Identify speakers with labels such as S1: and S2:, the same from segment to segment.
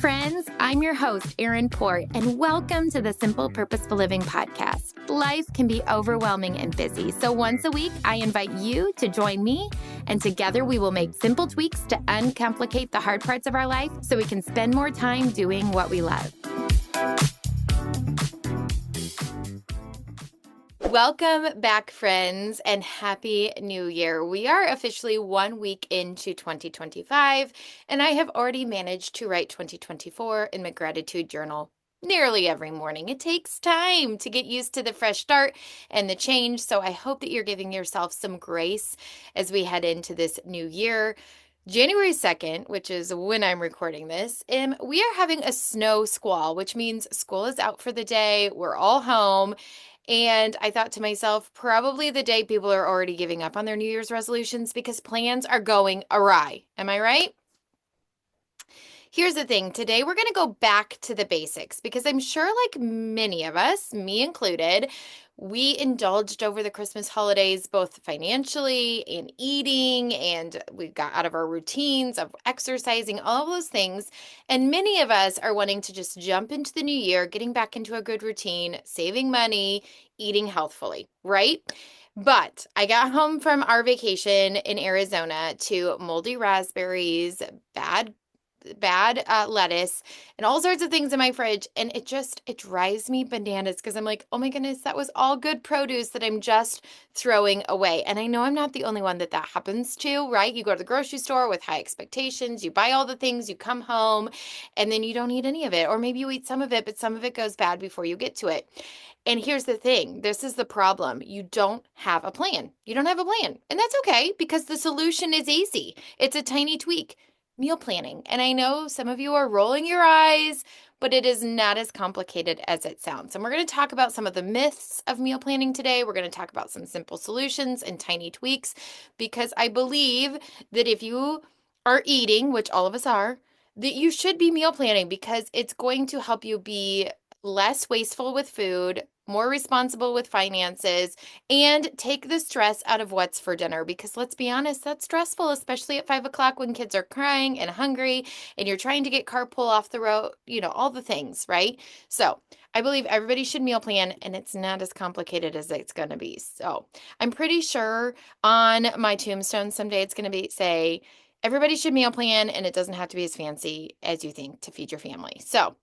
S1: friends. I'm your host, Erin Port, and welcome to the Simple Purposeful Living podcast. Life can be overwhelming and busy, so once a week, I invite you to join me, and together we will make simple tweaks to uncomplicate the hard parts of our life so we can spend more time doing what we love. Welcome back, friends, and Happy New Year. We are officially 1 week into 2025, and I have already managed to write 2024 in my gratitude journal nearly every morning. It takes time to get used to the fresh start and the change, so I hope that you're giving yourself some grace as we head into this new year. January 2nd, which is when I'm recording this, we are having a snow squall, which means school is out for the day. We're all home. And I thought to myself, probably the day people are already giving up on their New Year's resolutions because plans are going awry. Am I right? Here's the thing. Today, we're going to go back to the basics because I'm sure like many of us, me included, we indulged over the Christmas holidays, both financially and eating, and we got out of our routines of exercising, all those things. And many of us are wanting to just jump into the new year, getting back into a good routine, saving money, eating healthfully, right? But I got home from our vacation in Arizona to moldy raspberries, bad lettuce, and all sorts of things in my fridge. And it drives me bananas because I'm like, oh my goodness, that was all good produce that I'm just throwing away. And I know I'm not the only one that happens to, right? You go to the grocery store with high expectations, you buy all the things, you come home, and then you don't eat any of it. Or maybe you eat some of it, but some of it goes bad before you get to it. And here's the thing. This is the problem. You don't have a plan. You don't have a plan. And that's okay because the solution is easy. It's a tiny tweak. Meal planning. And I know some of you are rolling your eyes, but it is not as complicated as it sounds. And we're going to talk about some of the myths of meal planning today. We're going to talk about some simple solutions and tiny tweaks because I believe that if you are eating, which all of us are, that you should be meal planning because it's going to help you be less wasteful with food, more responsible with finances, and take the stress out of what's for dinner. Because let's be honest, that's stressful, especially at 5 o'clock when kids are crying and hungry and you're trying to get carpool off the road, all the things, right? So I believe everybody should meal plan and it's not as complicated as it's going to be. So I'm pretty sure on my tombstone someday it's going to say, everybody should meal plan and it doesn't have to be as fancy as you think to feed your family. So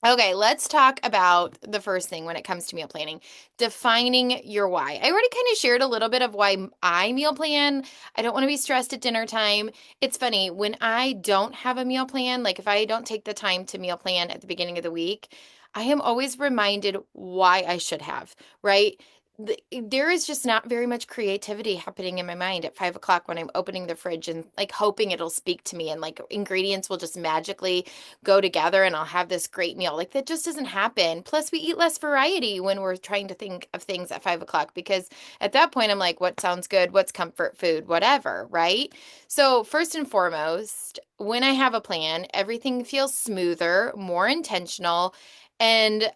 S1: okay, let's talk about the first thing when it comes to meal planning, defining your why. I already kind of shared a little bit of why I meal plan. I don't want to be stressed at dinner time. It's funny, when I don't have a meal plan, like if I don't take the time to meal plan at the beginning of the week, I am always reminded why I should have, right? There is just not very much creativity happening in my mind at 5 o'clock when I'm opening the fridge and like hoping it'll speak to me and like ingredients will just magically go together and I'll have this great meal. Like that just doesn't happen. Plus we eat less variety when we're trying to think of things at 5 o'clock because at that point I'm like, what sounds good? What's comfort food? Whatever, right? So first and foremost, when I have a plan, everything feels smoother, more intentional, and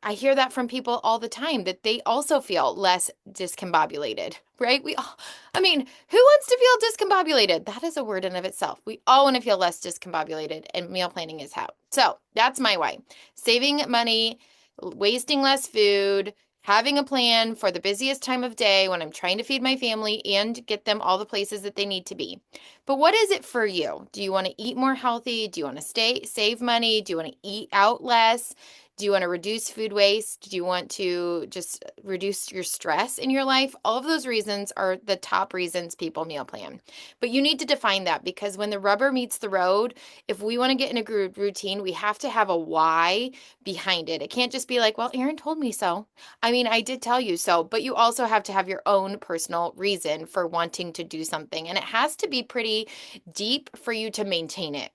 S1: I hear that from people all the time that they also feel less discombobulated, right? Who wants to feel discombobulated? That is a word in of itself. We all want to feel less discombobulated, and meal planning is how. So that's my why. Saving money, wasting less food, having a plan for the busiest time of day when I'm trying to feed my family and get them all the places that they need to be. But what is it for you? Do you want to eat more healthy? Do you want to save money? Do you want to eat out less? Do you want to reduce food waste? Do you want to just reduce your stress in your life? All of those reasons are the top reasons people meal plan. But you need to define that because when the rubber meets the road, if we want to get in a good routine, we have to have a why behind it. It can't just be like, well, Erin told me so. I did tell you so, but you also have to have your own personal reason for wanting to do something. And it has to be pretty deep for you to maintain it.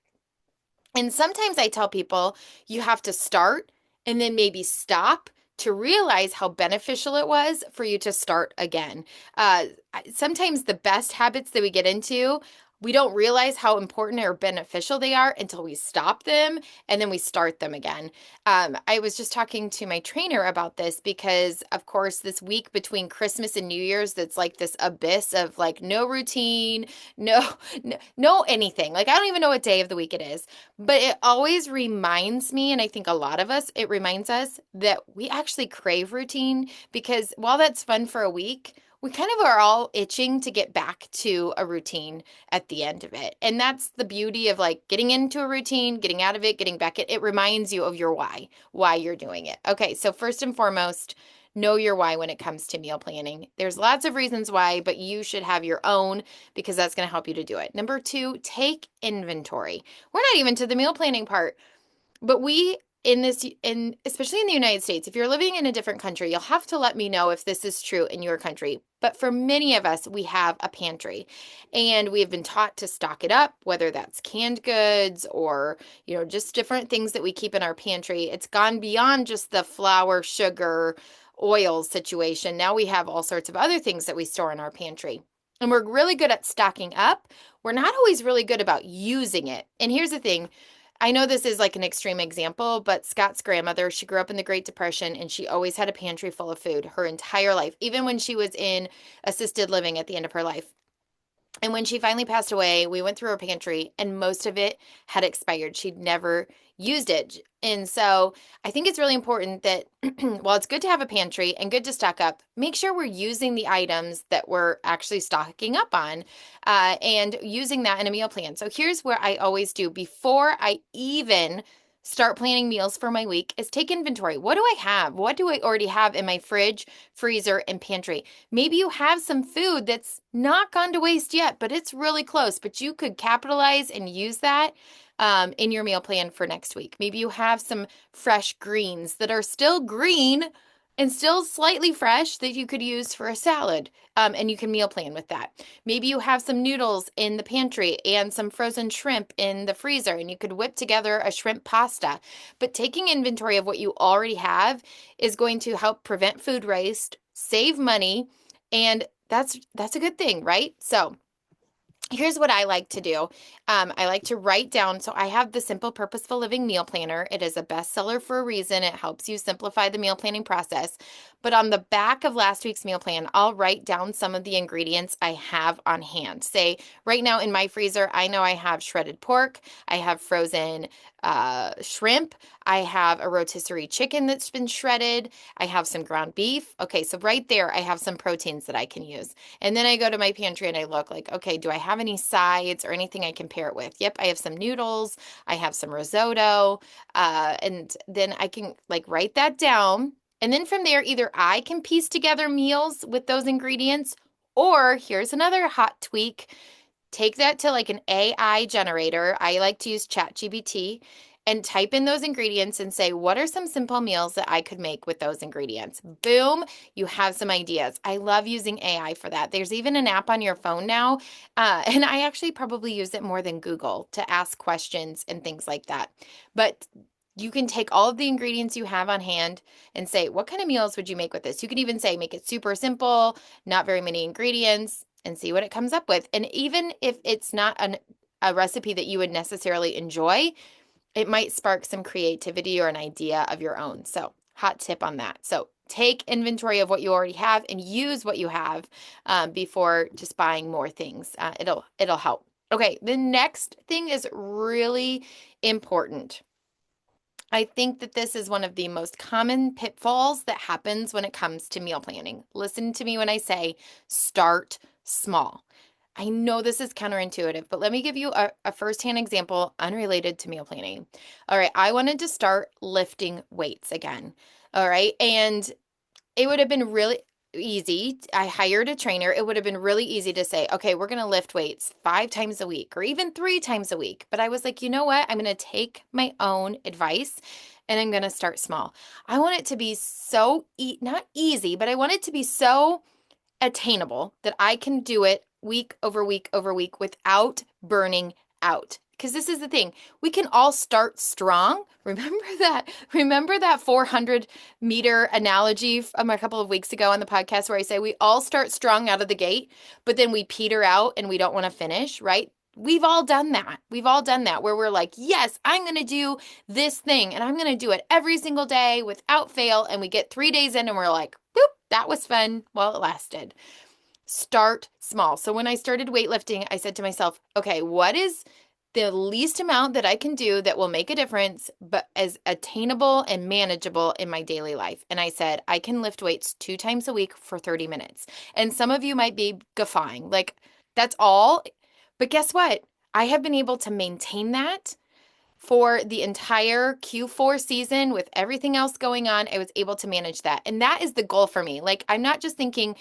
S1: And sometimes I tell people you have to start and then maybe stop to realize how beneficial it was for you to start again. Sometimes the best habits that we get into we don't realize how important or beneficial they are until we stop them and then we start them again. I was just talking to my trainer about this because, of course, this week between Christmas and New Year's, that's like this abyss of like no routine, no, no anything. Like I don't even know what day of the week it is, but it always reminds me, and I think a lot of us, it reminds us that we actually crave routine because while that's fun for a week, we kind of are all itching to get back to a routine at the end of it. And that's the beauty of like getting into a routine, getting out of it, getting back in. It reminds you of your why you're doing it. Okay, so first and foremost, know your why when it comes to meal planning. There's lots of reasons why, but you should have your own because that's going to help you to do it. Number two, take inventory. We're not even to the meal planning part. But especially in the United States, if you're living in a different country, you'll have to let me know if this is true in your country. But for many of us, we have a pantry and we have been taught to stock it up, whether that's canned goods or, just different things that we keep in our pantry. It's gone beyond just the flour, sugar, oil situation. Now we have all sorts of other things that we store in our pantry. And we're really good at stocking up. We're not always really good about using it. And here's the thing. I know this is like an extreme example, but Scott's grandmother, she grew up in the Great Depression and she always had a pantry full of food her entire life, even when she was in assisted living at the end of her life. And when she finally passed away, we went through her pantry and most of it had expired. She'd never used it. And so I think it's really important that while it's good to have a pantry and good to stock up, make sure we're using the items that we're actually stocking up on and using that in a meal plan. So here's where I always do before I even start planning meals for my week is take inventory. What do I have? What do I already have in my fridge, freezer, and pantry? Maybe you have some food that's not gone to waste yet, but it's really close, but you could capitalize and use that in your meal plan for next week. Maybe you have some fresh greens that are still green and still slightly fresh that you could use for a salad, and you can meal plan with that. Maybe you have some noodles in the pantry and some frozen shrimp in the freezer, and you could whip together a shrimp pasta. But taking inventory of what you already have is going to help prevent food waste, save money, and that's a good thing, right? So here's what I like to do. I like to write down. So I have the Simple Purposeful Living Meal Planner. It is a bestseller for a reason. It helps you simplify the meal planning process. But on the back of last week's meal plan, I'll write down some of the ingredients I have on hand. Say, right now in my freezer, I know I have shredded pork. I have frozen shrimp. I have a rotisserie chicken that's been shredded. I have some ground beef. Okay, so right there, I have some proteins that I can use. And then I go to my pantry and I look like, okay, do I have any sides or anything I can pair it with? Yep, I have some noodles. I have some risotto. And then I can like write that down. And then from there, either I can piece together meals with those ingredients, or here's another hot tweak. Take that to like an AI generator. I like to use ChatGPT and type in those ingredients and say, what are some simple meals that I could make with those ingredients? Boom, you have some ideas. I love using AI for that. There's even an app on your phone now, and I actually probably use it more than Google to ask questions and things like that. But you can take all of the ingredients you have on hand and say, what kind of meals would you make with this? You can even say, make it super simple, not very many ingredients, and see what it comes up with. And even if it's not a recipe that you would necessarily enjoy, it might spark some creativity or an idea of your own. So, hot tip on that. So, take inventory of what you already have and use what you have before just buying more things. It'll help. Okay, the next thing is really important. I think that this is one of the most common pitfalls that happens when it comes to meal planning. Listen to me when I say start small. I know this is counterintuitive, but let me give you a firsthand example unrelated to meal planning. All right, I wanted to start lifting weights again. All right, and it would have been really easy. I hired a trainer. It would have been really easy to say, okay, we're going to lift weights 5 times a week or even 3 times a week. But I was like, you know what? I'm going to take my own advice and I'm going to start small. I want it to be so, not easy, but I want it to be so attainable that I can do it week over week over week without burning out. Because this is the thing, we can all start strong. Remember that 400-meter analogy from a couple of weeks ago on the podcast where I say we all start strong out of the gate, but then we peter out and we don't want to finish, right? we've all done that. We've all done that where we're like, yes, I'm going to do this thing and I'm going to do it every single day without fail. And we get 3 days in and we're like, boop, that was fun while it lasted. Start small. So when I started weightlifting, I said to myself, okay, what is the least amount that I can do that will make a difference, but as attainable and manageable in my daily life? And I said, I can lift weights 2 times a week for 30 minutes. And some of you might be guffawing, like, that's all. But guess what? I have been able to maintain that for the entire Q4 season with everything else going on. I was able to manage that. And that is the goal for me. Like, I'm not just thinking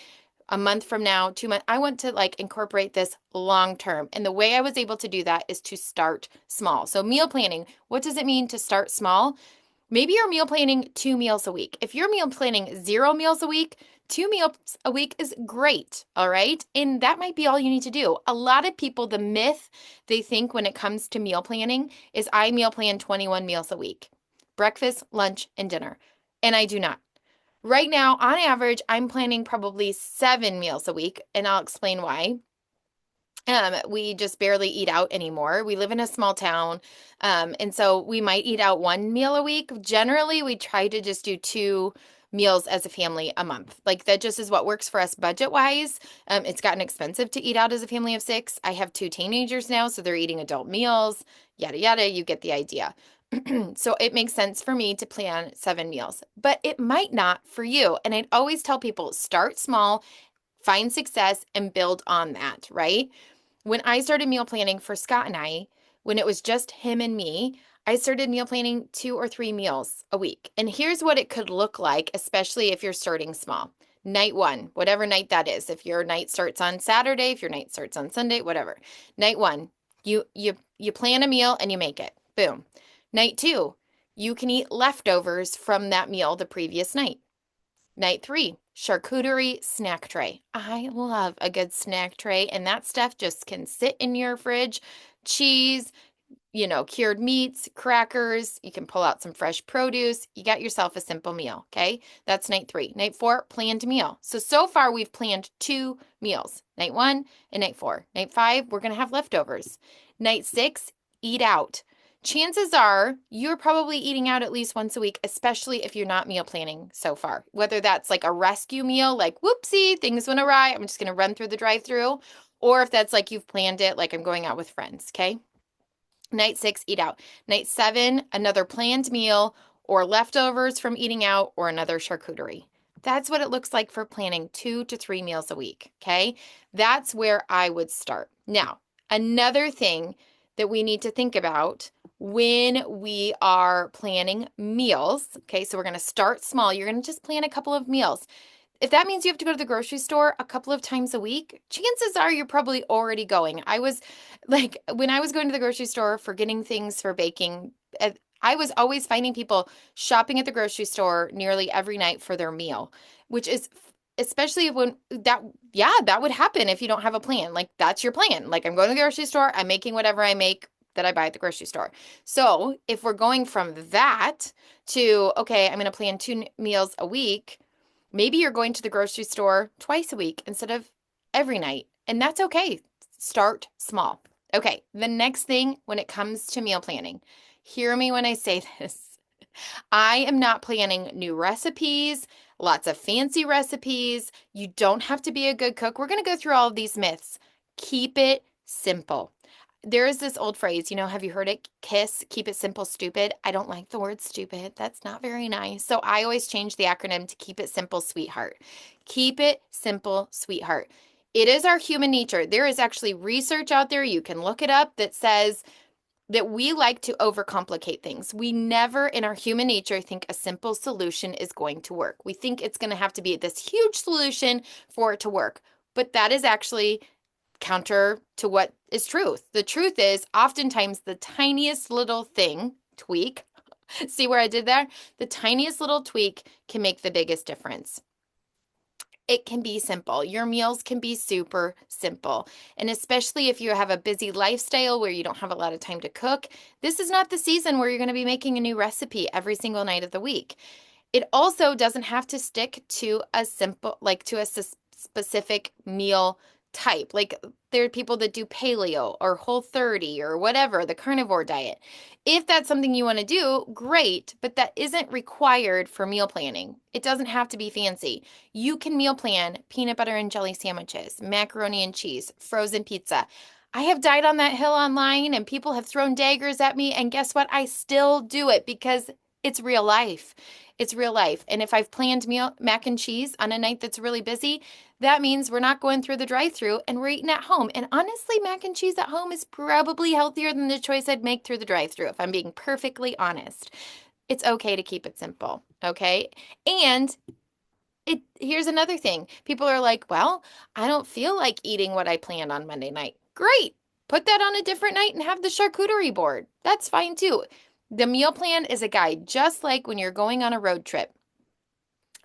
S1: a month from now, 2 months. I want to like incorporate this long term. And the way I was able to do that is to start small. So meal planning, what does it mean to start small? Maybe you're meal planning 2 meals a week. If you're meal planning 0 meals a week, 2 meals a week is great. All right. And that might be all you need to do. A lot of people, the myth they think when it comes to meal planning is I meal plan 21 meals a week, breakfast, lunch, and dinner. And I do not. Right now, on average, I'm planning probably 7 meals a week, and I'll explain why. We just barely eat out anymore. We live in a small town, and so we might eat out 1 meal a week. Generally, we try to just do 2 meals as a family a month. Like that just is what works for us budget-wise. It's gotten expensive to eat out as a family of 6. I have 2 teenagers now, so they're eating adult meals, yada, yada. You get the idea. So it makes sense for me to plan 7 meals, but it might not for you. And I'd always tell people start small, find success, and build on that, right? When I started meal planning for Scott and I, when it was just him and me, I started meal planning 2 or 3 meals a week. And here's what it could look like, especially if you're starting small. Night 1, whatever night that is. If your night starts on Saturday, if your night starts on Sunday, whatever. Night 1, you plan a meal and you make it. Boom. Night 2, you can eat leftovers from that meal the previous night. Night 3, charcuterie snack tray. I love a good snack tray, and that stuff just can sit in your fridge. Cheese, cured meats, crackers. You can pull out some fresh produce. You got yourself a simple meal, okay? That's night 3. Night 4, planned meal. So far we've planned 2 meals, night 1 and night 4. Night 5, we're going to have leftovers. Night 6, eat out. Chances are you're probably eating out at least once a week, especially if you're not meal planning so far. Whether that's like a rescue meal, like whoopsie, things went awry, I'm just going to run through the drive-through, or if that's like you've planned it, like I'm going out with friends, okay? Night 6, eat out. Night 7, another planned meal or leftovers from eating out or another charcuterie. That's what it looks like for planning 2 to 3 meals a week, okay? That's where I would start. Now, another thing that we need to think about when we are planning meals, okay, so we're going to start small. You're going to just plan a couple of meals. If that means you have to go to the grocery store a couple of times a week, chances are you're probably already going. I was like, when I was going to the grocery store for getting things for baking, I was always finding people shopping at the grocery store nearly every night for their meal, which is especially when that would happen if you don't have a plan. Like that's your plan. Like I'm going to the grocery store, I'm making whatever I make that I buy at the grocery store. So if we're going from that to, okay, I'm going to plan 2 meals a week, maybe you're going to the grocery store twice a week instead of every night. And that's okay. Start small. Okay, the next thing when it comes to meal planning, hear me when I say this. I am not planning new recipes, lots of fancy recipes. You don't have to be a good cook. We're going to go through all of these myths. Keep it simple. There is this old phrase, have you heard it? KISS, keep it simple, stupid. I don't like the word stupid. That's not very nice. So I always change the acronym to keep it simple, sweetheart. Keep it simple, sweetheart. It is our human nature. There is actually research out there, you can look it up, that says that we like to overcomplicate things. We never in our human nature think a simple solution is going to work. We think it's going to have to be this huge solution for it to work. But that is actually counter to what is truth. The truth is oftentimes the tiniest little tweak, see where I did there? The tiniest little tweak can make the biggest difference. It can be simple. Your meals can be super simple. And especially if you have a busy lifestyle where you don't have a lot of time to cook, this is not the season where you're going to be making a new recipe every single night of the week. It also doesn't have to stick to a simple, to a specific meal type. Like there are people that do paleo or Whole30 or whatever, the carnivore diet. If that's something you want to do, great, but that isn't required for meal planning. It doesn't have to be fancy. You can meal plan peanut butter and jelly sandwiches, macaroni and cheese, frozen pizza. I have died on that hill online and people have thrown daggers at me, and guess what? I still do it because it's real life. It's real life. And if I've planned meal mac and cheese on a night that's really busy, that means we're not going through the drive-through and we're eating at home. And honestly, mac and cheese at home is probably healthier than the choice I'd make through the drive-through, if I'm being perfectly honest. It's okay to keep it simple, okay? And here's another thing. People are like, well, I don't feel like eating what I planned on Monday night. Great. Put that on a different night and have the charcuterie board. That's fine too. The meal plan is a guide, just like when you're going on a road trip.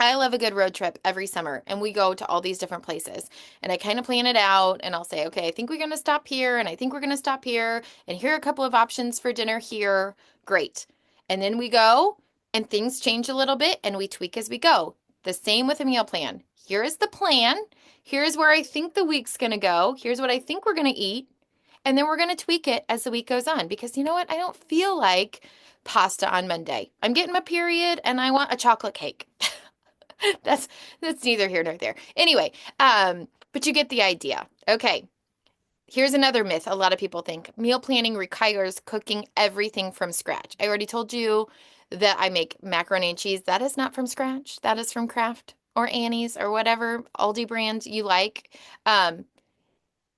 S1: I love a good road trip every summer, and we go to all these different places. And I kind of plan it out, and I'll say, okay, I think we're going to stop here, and I think we're going to stop here, and here are a couple of options for dinner here. Great. And then we go, and things change a little bit, and we tweak as we go. The same with a meal plan. Here is the plan. Here's where I think the week's going to go. Here's what I think we're going to eat. And then we're going to tweak it as the week goes on, because you know what? I don't feel like pasta on Monday. I'm getting my period, and I want a chocolate cake. That's neither here nor there. Anyway, but you get the idea. Okay. Here's another myth a lot of people think. Meal planning requires cooking everything from scratch. I already told you that I make macaroni and cheese. That is not from scratch. That is from Kraft or Annie's or whatever Aldi brand you like.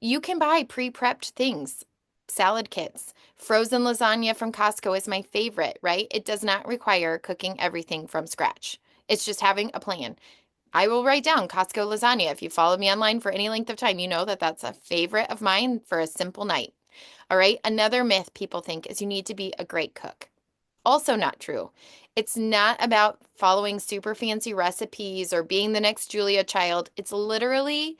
S1: You can buy pre-prepped things, salad kits. Frozen lasagna from Costco is my favorite, right? It does not require cooking everything from scratch. It's just having a plan. I will write down Costco lasagna. If you follow me online for any length of time, you know that that's a favorite of mine for a simple night. All right. Another myth people think is you need to be a great cook. Also not true. It's not about following super fancy recipes or being the next Julia Child. It's literally,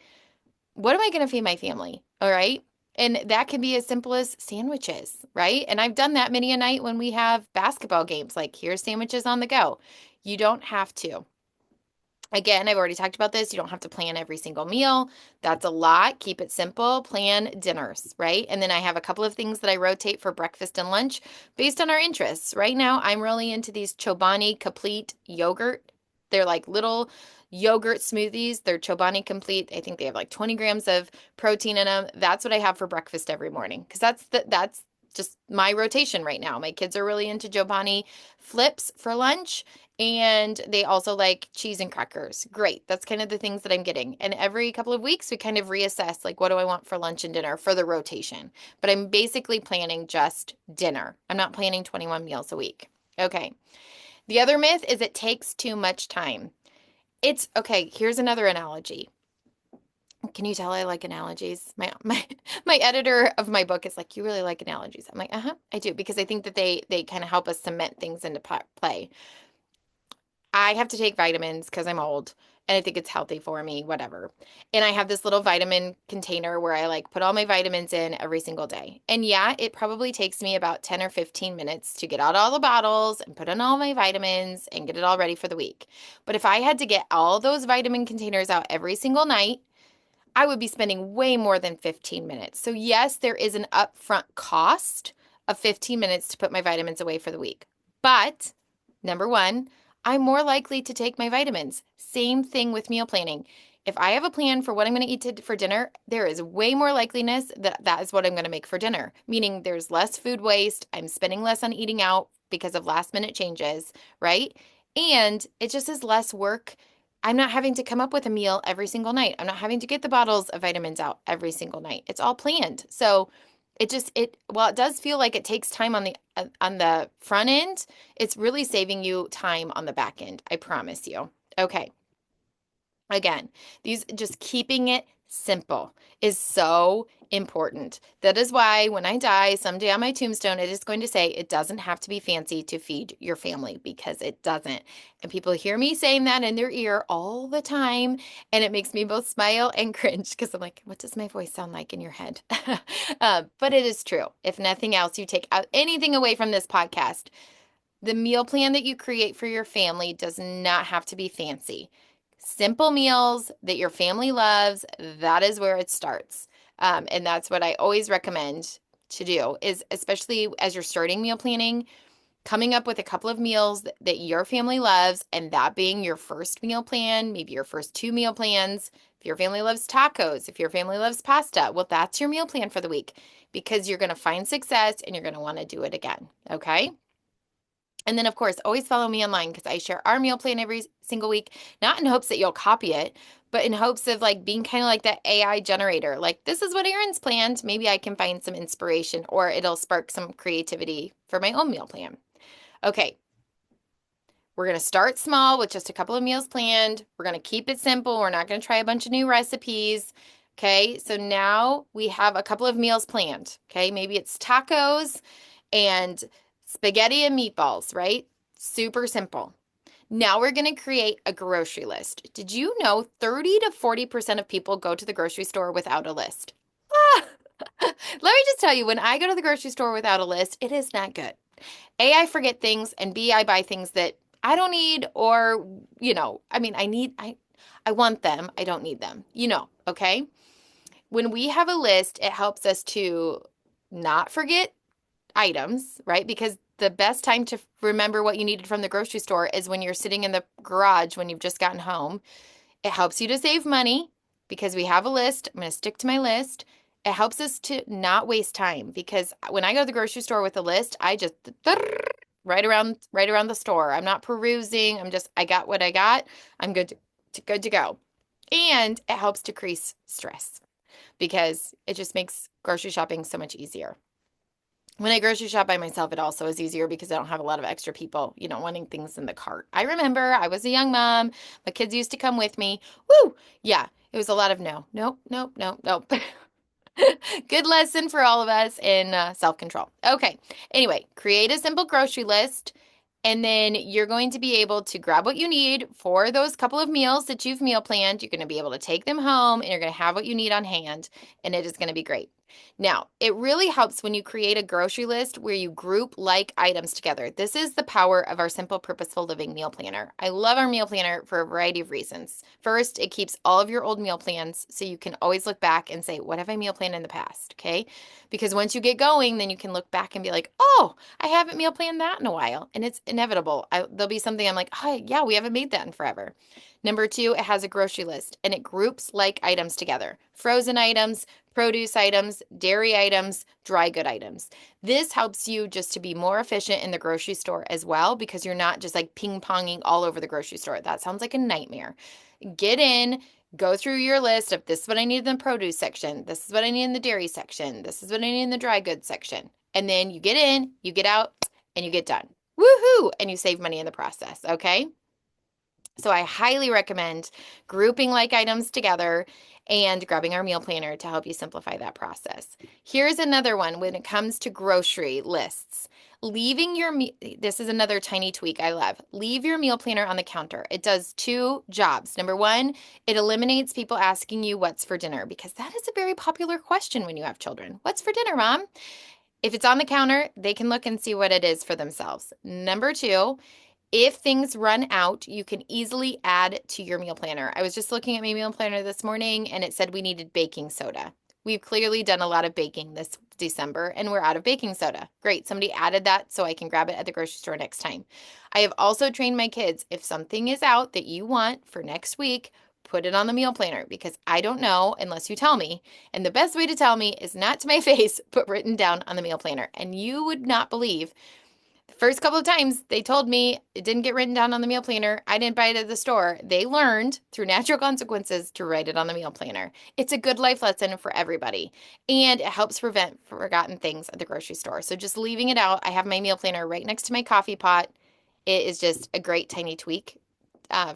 S1: what am I going to feed my family? All right. And that can be as simple as sandwiches, right? And I've done that many a night when we have basketball games, like here's sandwiches on the go. You don't have to. Again, I've already talked about this. You don't have to plan every single meal. That's a lot. Keep it simple. Plan dinners, right? And then I have a couple of things that I rotate for breakfast and lunch based on our interests. Right now, I'm really into these Chobani Complete yogurt. They're like little yogurt smoothies. They're Chobani Complete. I think they have like 20 grams of protein in them. That's what I have for breakfast every morning, because that's just my rotation right now. My kids are really into Chobani flips for lunch, and they also like cheese and crackers. Great. That's kind of the things that I'm getting. And every couple of weeks, we kind of reassess, like, what do I want for lunch and dinner for the rotation? But I'm basically planning just dinner. I'm not planning 21 meals a week. Okay. The other myth is it takes too much time. It's okay. Here's another analogy. Can you tell I like analogies? My editor of my book is like, you really like analogies. I'm like, I do, because I think that they kind of help us cement things into play. I have to take vitamins because I'm old and I think it's healthy for me, whatever. And I have this little vitamin container where I like put all my vitamins in every single day. And yeah, it probably takes me about 10 or 15 minutes to get out all the bottles and put in all my vitamins and get it all ready for the week. But if I had to get all those vitamin containers out every single night, I would be spending way more than 15 minutes. So yes, there is an upfront cost of 15 minutes to put my vitamins away for the week. But number one, I'm more likely to take my vitamins. Same thing with meal planning. If I have a plan for what I'm going to eat for dinner, there is way more likeliness that that is what I'm going to make for dinner, meaning there's less food waste. I'm spending less on eating out because of last minute changes, right? And it just is less work. I'm not having to come up with a meal every single night. I'm not having to get the bottles of vitamins out every single night. It's all planned. So it does feel like it takes time on the front end. It's really saving you time on the back end. I promise you. Okay. Again, just keeping it simple is so important. That is why when I die someday on my tombstone, it is going to say it doesn't have to be fancy to feed your family, because it doesn't. And people hear me saying that in their ear all the time, and it makes me both smile and cringe, because I'm like, what does my voice sound like in your head? But it is true. If nothing else, you take out anything away from this podcast, the meal plan that you create for your family does not have to be fancy. Simple meals that your family loves, that is where it starts. And that's what I always recommend to do is, especially as you're starting meal planning, coming up with a couple of meals that your family loves, and that being your first meal plan, maybe your first two meal plans. If your family loves tacos, if your family loves pasta, well, that's your meal plan for the week because you're going to find success and you're going to want to do it again. Okay. And then, of course, always follow me online because I share our meal plan every single week, not in hopes that you'll copy it, but in hopes of like being kind of like that AI generator. Like, this is what Erin's planned. Maybe I can find some inspiration or it'll spark some creativity for my own meal plan. Okay, we're going to start small with just a couple of meals planned. We're going to keep it simple. We're not going to try a bunch of new recipes. Okay, so now we have a couple of meals planned. Okay, maybe it's tacos and spaghetti and meatballs, right? Super simple. Now we're going to create a grocery list. Did you know 30 to 40% of people go to the grocery store without a list? Ah! Let me just tell you, when I go to the grocery store without a list, it is not good. A, I forget things, and B, I buy things that I don't need or, I mean, I want them. I don't need them, okay? When we have a list, it helps us to not forget items, right? Because the best time to remember what you needed from the grocery store is when you're sitting in the garage when you've just gotten home. It helps you to save money because we have a list. I'm going to stick to my list. It helps us to not waste time because when I go to the grocery store with a list, I just right around the store. I'm not perusing. I got what I got. I'm good to go. And it helps decrease stress because it just makes grocery shopping so much easier. When I grocery shop by myself, it also is easier because I don't have a lot of extra people, wanting things in the cart. I remember I was a young mom. My kids used to come with me. Woo! Yeah, it was a lot of no, nope, nope, nope, nope. Good lesson for all of us in self-control. Okay, anyway, create a simple grocery list. And then you're going to be able to grab what you need for those couple of meals that you've meal planned. You're going to be able to take them home and you're going to have what you need on hand, and it is going to be great. Now, it really helps when you create a grocery list where you group like items together. This is the power of our Simple Purposeful Living meal planner. I love our meal planner for a variety of reasons. First, it keeps all of your old meal plans so you can always look back and say, what have I meal planned in the past? Okay? Because once you get going, then you can look back and be like, oh, I haven't meal planned that in a while. And it's inevitable. There'll be something I'm like, oh, yeah, we haven't made that in forever. Number two, it has a grocery list and it groups like items together. Frozen items, produce items, dairy items, dry good items. This helps you just to be more efficient in the grocery store as well because you're not just like ping-ponging all over the grocery store. That sounds like a nightmare. Get in, go through your list of this is what I need in the produce section, this is what I need in the dairy section, this is what I need in the dry goods section. And then you get in, you get out, and you get done. Woohoo! And you save money in the process, okay? So I highly recommend grouping like items together and grabbing our meal planner to help you simplify that process. Here's another one when it comes to grocery lists. This is another tiny tweak I love. Leave your meal planner on the counter. It does two jobs. Number one, it eliminates people asking you what's for dinner because that is a very popular question when you have children. What's for dinner, Mom? If it's on the counter, they can look and see what it is for themselves. Number two, if things run out, you can easily add to your meal planner. I was just looking at my meal planner this morning and it said we needed baking soda. We've clearly done a lot of baking this December and we're out of baking soda. Great, somebody added that so I can grab it at the grocery store next time. I have also trained my kids, if something is out that you want for next week, put it on the meal planner because I don't know unless you tell me. And the best way to tell me is not to my face, but written down on the meal planner. And you would not believe the first couple of times they told me it didn't get written down on the meal planner. I didn't buy it at the store. They learned through natural consequences to write it on the meal planner. It's a good life lesson for everybody. And it helps prevent forgotten things at the grocery store. So just leaving it out, I have my meal planner right next to my coffee pot. It is just a great tiny tweak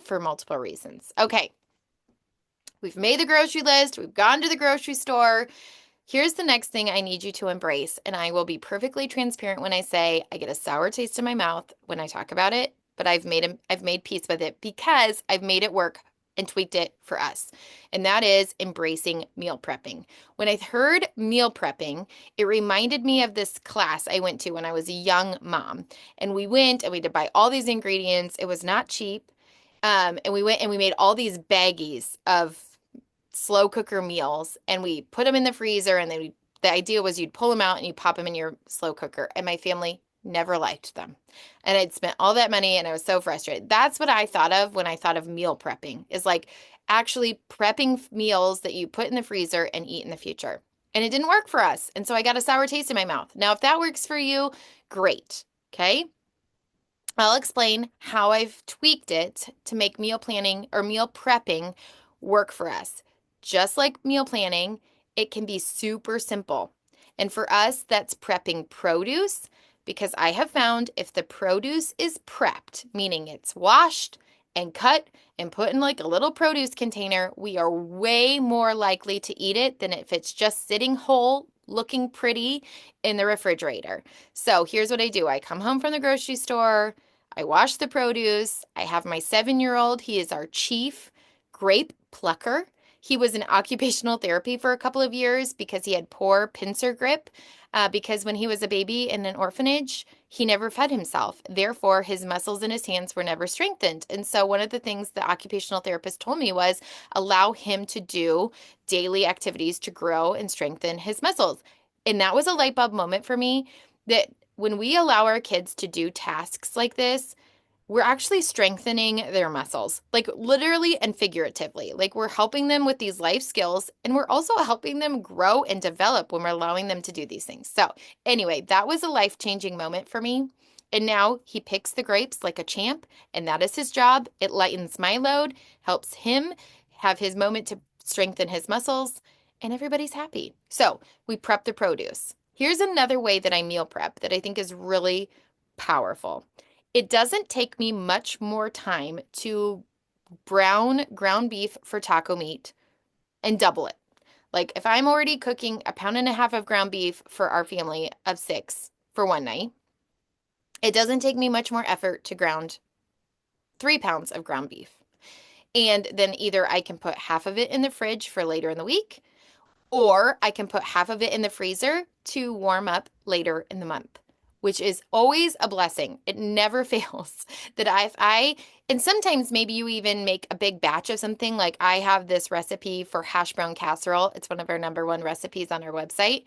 S1: for multiple reasons. Okay. We've made the grocery list. We've gone to the grocery store. Here's the next thing I need you to embrace, and I will be perfectly transparent when I say I get a sour taste in my mouth when I talk about it, but I've made peace with it because I've made it work and tweaked it for us. And that is embracing meal prepping. When I heard meal prepping, it reminded me of this class I went to when I was a young mom. And we went and we had to buy all these ingredients. It was not cheap. And we went and we made all these baggies of slow cooker meals and we put them in the freezer and then the idea was you'd pull them out and you pop them in your slow cooker. And my family never liked them. And I'd spent all that money and I was so frustrated. That's what I thought of when I thought of meal prepping is like actually prepping meals that you put in the freezer and eat in the future. And it didn't work for us. And so I got a sour taste in my mouth. Now, if that works for you, great. Okay. I'll explain how I've tweaked it to make meal planning or meal prepping work for us. Just like meal planning, it can be super simple. And for us, that's prepping produce because I have found if the produce is prepped, meaning it's washed and cut and put in like a little produce container, we are way more likely to eat it than if it's just sitting whole, looking pretty in the refrigerator. So here's what I do. I come home from the grocery store. I wash the produce. I have my 7-year-old. He is our chief grape plucker. He was in occupational therapy for a couple of years because he had poor pincer grip. Because when he was a baby in an orphanage, he never fed himself. Therefore, his muscles in his hands were never strengthened. And so, one of the things the occupational therapist told me was allow him to do daily activities to grow and strengthen his muscles. And that was a light bulb moment for me that when we allow our kids to do tasks like this, we're actually strengthening their muscles, like literally and figuratively. Like we're helping them with these life skills and we're also helping them grow and develop when we're allowing them to do these things. So, anyway, that was a life-changing moment for me. And now he picks the grapes like a champ, and that is his job. It lightens my load, helps him have his moment to strengthen his muscles, and everybody's happy. So, we prep the produce. Here's another way that I meal prep that I think is really powerful. It doesn't take me much more time to brown ground beef for taco meat and double it. Like if I'm already cooking a pound and a half of ground beef for our family of 6 for one night, it doesn't take me much more effort to ground 3 pounds of ground beef. And then either I can put half of it in the fridge for later in the week, or I can put half of it in the freezer to warm up later in the month, which is always a blessing. It never fails that and sometimes maybe you even make a big batch of something. Like I have this recipe for hash brown casserole. It's one of our number one recipes on our website.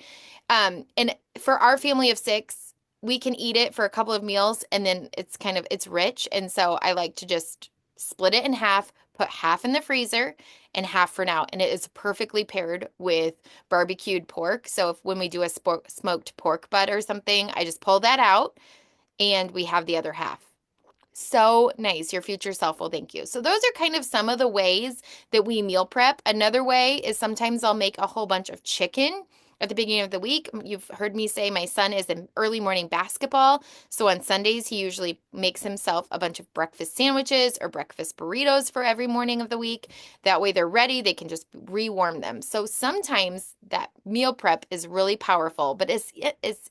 S1: And for our family of 6, we can eat it for a couple of meals and then it's rich. And so I like to just split it in half, put half in the freezer and half for now. And it is perfectly paired with barbecued pork. So when we do a smoked pork butt or something, I just pull that out and we have the other half. So nice. Your future self will thank you. So those are kind of some of the ways that we meal prep. Another way is sometimes I'll make a whole bunch of chicken at the beginning of the week. You've heard me say my son is in early morning basketball. So on Sundays, he usually makes himself a bunch of breakfast sandwiches or breakfast burritos for every morning of the week. That way they're ready. They can just rewarm them. So sometimes that meal prep is really powerful, but it's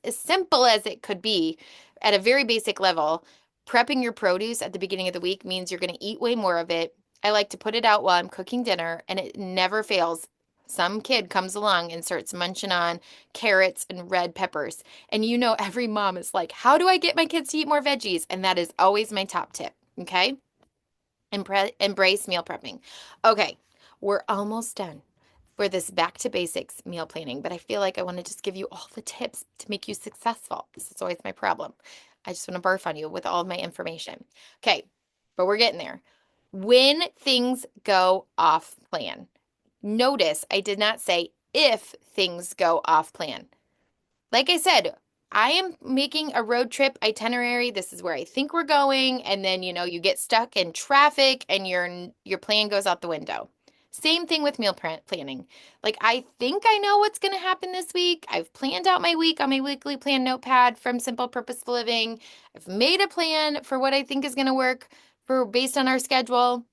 S1: as simple as it could be at a very basic level. Prepping your produce at the beginning of the week means you're going to eat way more of it. I like to put it out while I'm cooking dinner, and it never fails. Some kid comes along and starts munching on carrots and red peppers. And every mom is like, how do I get my kids to eat more veggies? And that is always my top tip. Okay. Embrace meal prepping. Okay. We're almost done for this back to basics meal planning, but I feel like I want to just give you all the tips to make you successful. This is always my problem. I just want to barf on you with all of my information. Okay. But we're getting there. When things go off plan, notice I did not say if things go off plan. Like I said, I am making a road trip itinerary. This is where I think we're going. And then, you get stuck in traffic and your plan goes out the window. Same thing with meal planning. Like, I think I know what's going to happen this week. I've planned out my week on my weekly plan notepad from Simple Purposeful Living. I've made a plan for what I think is going to work based on our schedule.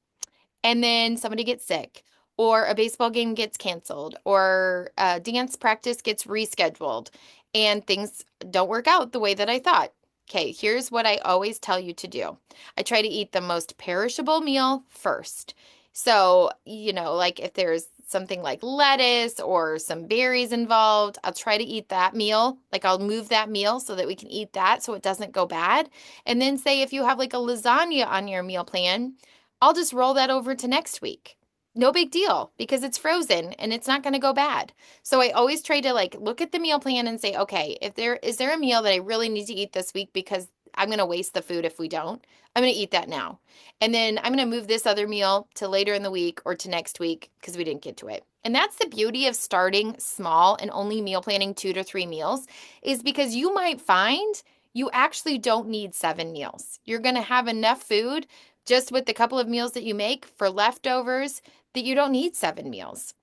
S1: And then somebody gets sick, or a baseball game gets canceled, or a dance practice gets rescheduled, and things don't work out the way that I thought. Okay, here's what I always tell you to do. I try to eat the most perishable meal first. So, like if there's something like lettuce or some berries involved, I'll try to eat that meal. Like I'll move that meal so that we can eat that so it doesn't go bad. And then say if you have like a lasagna on your meal plan, I'll just roll that over to next week. No big deal because it's frozen and it's not going to go bad. So I always try to like look at the meal plan and say, okay, if there is there a meal that I really need to eat this week because I'm going to waste the food if we don't, I'm going to eat that now. And then I'm going to move this other meal to later in the week or to next week because we didn't get to it. And that's the beauty of starting small and only meal planning 2 to 3 meals is because you might find you actually don't need 7 meals. You're going to have enough food just with the couple of meals that you make for leftovers that you don't need 7 meals.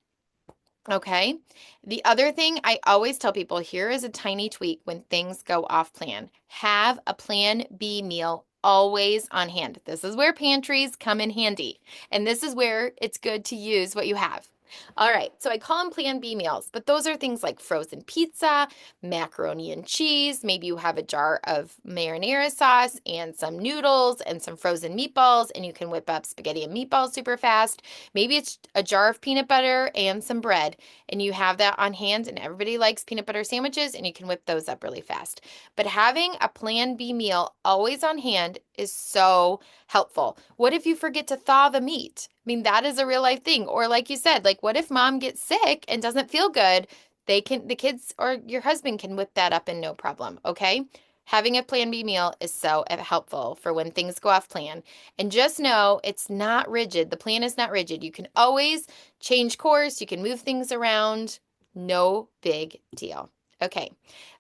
S1: Okay. The other thing I always tell people here is a tiny tweak when things go off plan. Have a plan B meal always on hand. This is where pantries come in handy. And this is where it's good to use what you have. All right, so I call them Plan B meals, but those are things like frozen pizza, macaroni and cheese. Maybe you have a jar of marinara sauce and some noodles and some frozen meatballs, and you can whip up spaghetti and meatballs super fast. Maybe it's a jar of peanut butter and some bread, and you have that on hand, and everybody likes peanut butter sandwiches, and you can whip those up really fast. But having a Plan B meal always on hand is so helpful. What if you forget to thaw the meat? I mean, that is a real life thing. Or like you said, like what if mom gets sick and doesn't feel good? The kids or your husband can whip that up and no problem, okay? Having a Plan B meal is so helpful for when things go off plan. And just know it's not rigid. The plan is not rigid. You can always change course, you can move things around. No big deal. Okay,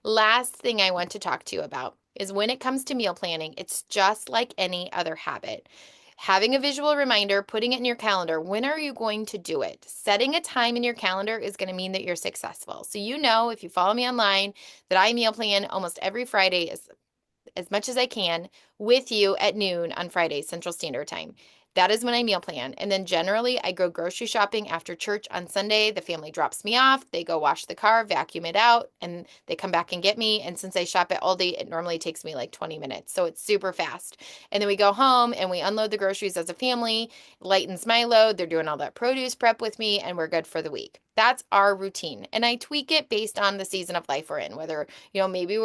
S1: last thing I want to talk to you about is when it comes to meal planning, it's just like any other habit. Having a visual reminder, putting it in your calendar. When are you going to do it? Setting a time in your calendar is going to mean that you're successful. So you know, if you follow me online, that I meal plan almost every Friday as much as I can with you at noon on Friday, Central Standard Time. That is when I meal plan. And then generally, I go grocery shopping after church on Sunday. The family drops me off. They go wash the car, vacuum it out, and they come back and get me. And since I shop at Aldi, it normally takes me like 20 minutes. So it's super fast. And then we go home and we unload the groceries as a family, lightens my load. They're doing all that produce prep with me, and we're good for the week. That's our routine. And I tweak it based on the season of life we're in, whether, maybe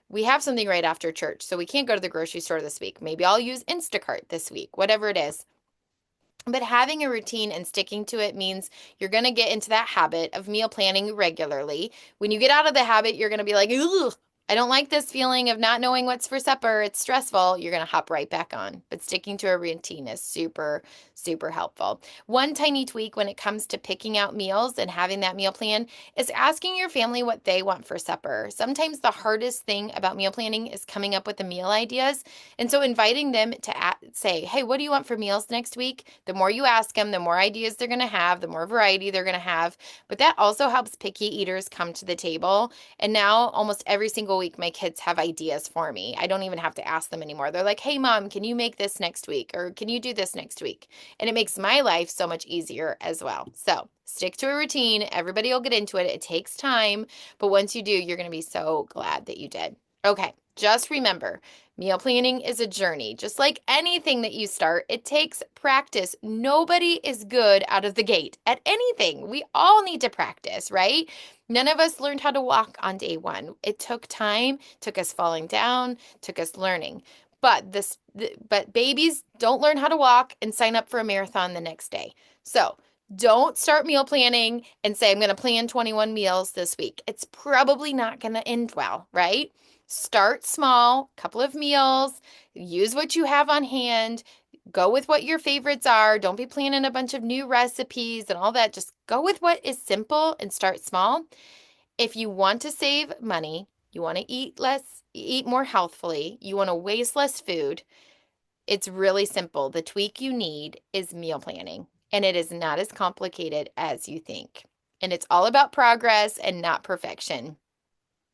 S1: we have something right after church, so we can't go to the grocery store this week. Maybe I'll use Instacart this week, whatever it is. But having a routine and sticking to it means you're going to get into that habit of meal planning regularly. When you get out of the habit, you're going to be like, ugh, I don't like this feeling of not knowing what's for supper. It's stressful. You're going to hop right back on. But sticking to a routine is super, super helpful. One tiny tweak when it comes to picking out meals and having that meal plan is asking your family what they want for supper. Sometimes the hardest thing about meal planning is coming up with the meal ideas. And so inviting them to say, hey, what do you want for meals next week? The more you ask them, the more ideas they're going to have, the more variety they're going to have. But that also helps picky eaters come to the table. And now almost every single week, my kids have ideas for me. I don't even have to ask them anymore. They're like, hey, mom, can you make this next week? Or can you do this next week? And it makes my life so much easier as well. So stick to a routine. Everybody will get into it. It takes time. But once you do, you're going to be so glad that you did. Okay, just remember, meal planning is a journey. Just like anything that you start, it takes practice. Nobody is good out of the gate at anything. We all need to practice, right? None of us learned how to walk on day one. It took time, took us falling down, took us learning. But babies don't learn how to walk and sign up for a marathon the next day. So don't start meal planning and say, I'm going to plan 21 meals this week. It's probably not going to end well, right? Start small, couple of meals, use what you have on hand, go with what your favorites are. Don't be planning a bunch of new recipes and all that. Just go with what is simple and start small. If you want to save money, you want to eat more healthfully, you want to waste less food, it's really simple. The tweak you need is meal planning, and it is not as complicated as you think. And it's all about progress and not perfection.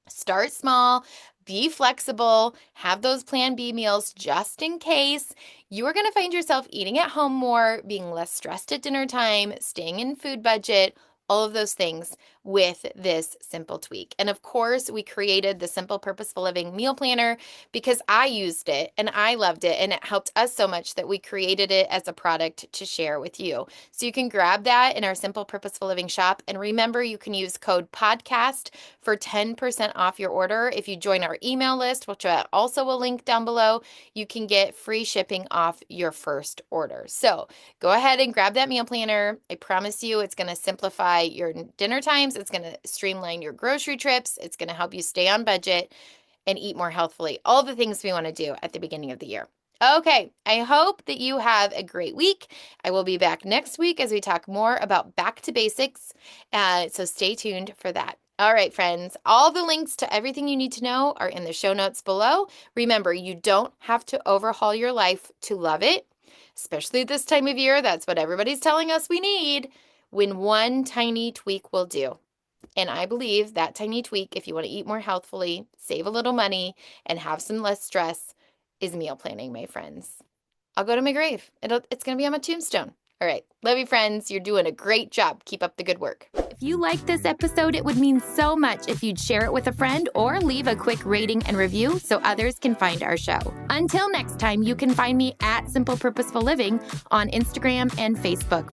S1: Start small, be flexible, have those Plan B meals just in case. You are going to find yourself eating at home more, being less stressed at dinner time, staying in food budget, all of those things. with this simple tweak. And of course, we created the Simple Purposeful Living meal planner because I used it and I loved it, and it helped us so much that we created it as a product to share with you. So you can grab that in our Simple Purposeful Living shop. And remember, you can use code PODCAST for 10% off your order. If you join our email list, which I also will link down below, you can get free shipping off your first order. So go ahead and grab that meal planner. I promise you it's going to simplify your dinner times. It's going to streamline your grocery trips. It's going to help you stay on budget and eat more healthfully. All the things we want to do at the beginning of the year. Okay, I hope that you have a great week. I will be back next week as we talk more about back to basics. So stay tuned for that. All right, friends, all the links to everything you need to know are in the show notes below. Remember, you don't have to overhaul your life to love it, especially this time of year. That's what everybody's telling us we need, when one tiny tweak will do. And I believe that tiny tweak, if you want to eat more healthfully, save a little money, and have some less stress, is meal planning, my friends. I'll go to my grave. It's going to be on my tombstone. All right. Love you, friends. You're doing a great job. Keep up the good work. If you liked this episode, it would mean so much if you'd share it with a friend or leave a quick rating and review so others can find our show. Until next time, you can find me at Simple Purposeful Living on Instagram and Facebook.